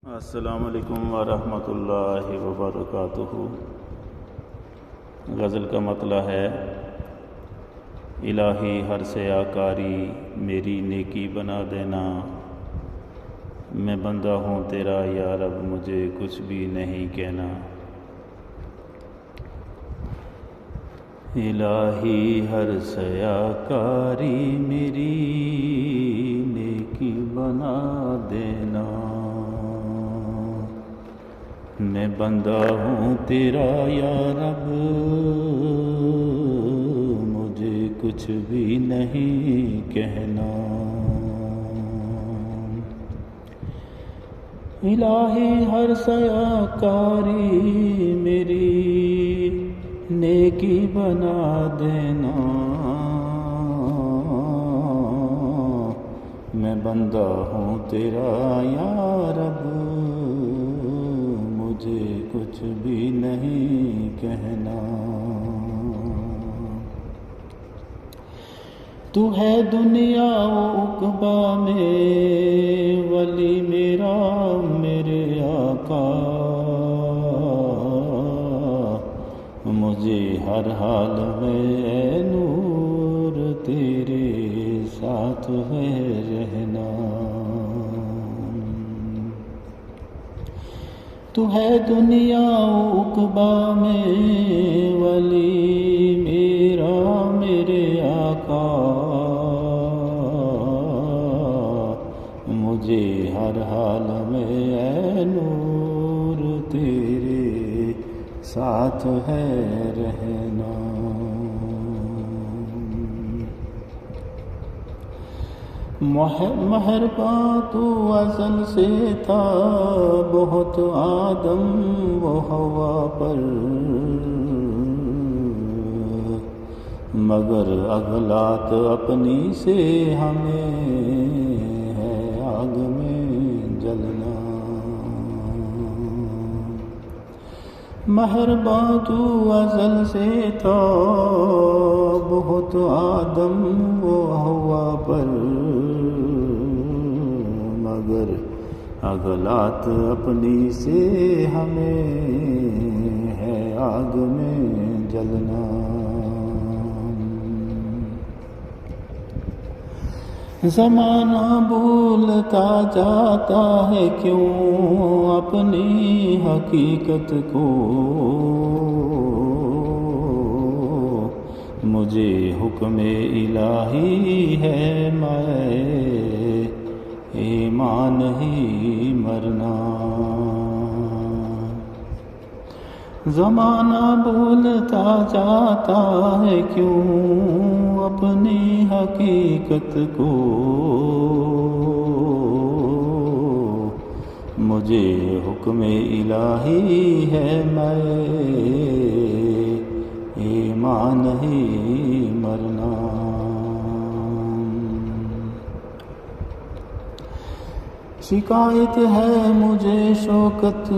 السلام علیکم ورحمۃ اللہ وبرکاتہ۔ غزل کا مطلع ہے: الہی ہر سیاہ کاری میری نیکی بنا دینا، میں بندہ ہوں تیرا یا رب مجھے کچھ بھی نہیں کہنا۔ الہی ہر سیاہ کاری میری نیکی بنا دینا، میں بندہ ہوں تیرا یا رب مجھے کچھ بھی نہیں کہنا۔ الہی ہر سیاہ کاری میری نیکی بنا دینا، میں بندہ ہوں تیرا یا رب مجھے کچھ بھی نہیں کہنا۔ تو ہے دنیا و عقبیٰ میں ولی میرا میرے آقا، مجھے ہر حال میں اے نور تیرے ساتھ ہے رہنا۔ تو ہے دنیا و عقبیٰ میں ولی میرا میرے آقا، مجھے ہر حال میں اے نور تیرے ساتھ ہے رہنا۔ مہرباں تو ازل سے تھا بہت آدم و حوا پر، مگر اغلاط اپنی سے ہمیں ہے آگ میں جلنا۔ مہرباں تو ازل سے تھا بہت آدم و حوا پر، مگر اغلاط اپنی سے ہمیں ہے آگ میں جلنا۔ زمانہ بھولتا جاتا ہے کیوں اپنی حقیقت کو، مجھے حکم الہی ہے میں ایمان ہی مرنا۔ زمانہ بھولتا جاتا ہے کیوں اپنی حقیقت کو، مجھے حکم الہی ہے میں ایمان ہی مرنا۔ شکایت ہے مجھے شوکت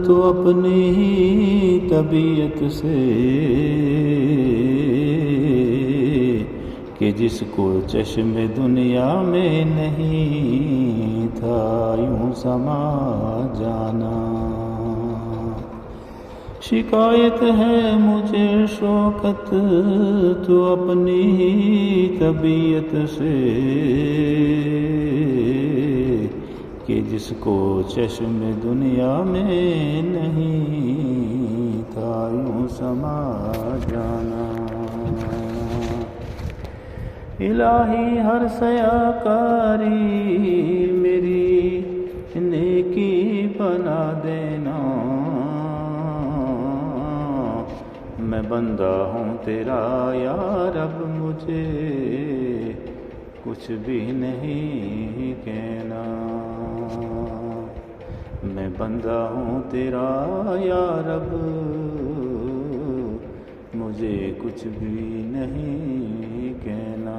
تو اپنی ہی طبیعت سے، کہ جس کو چشم دنیا میں نہیں تھا یوں سما جانا۔ شکایت ہے مجھے شوکت تو اپنی ہی طبیعت سے، کہ جس کو چشم دنیا میں نہیں تھا یوں سما جانا۔ الہی ہر سیاہ کاری میری نیکی بنا دینا، میں بندہ ہوں تیرا یا رب مجھے کچھ بھی نہیں کہنا۔ میں بندہ ہوں تیرا یا رب مجھے کچھ بھی نہیں کہنا۔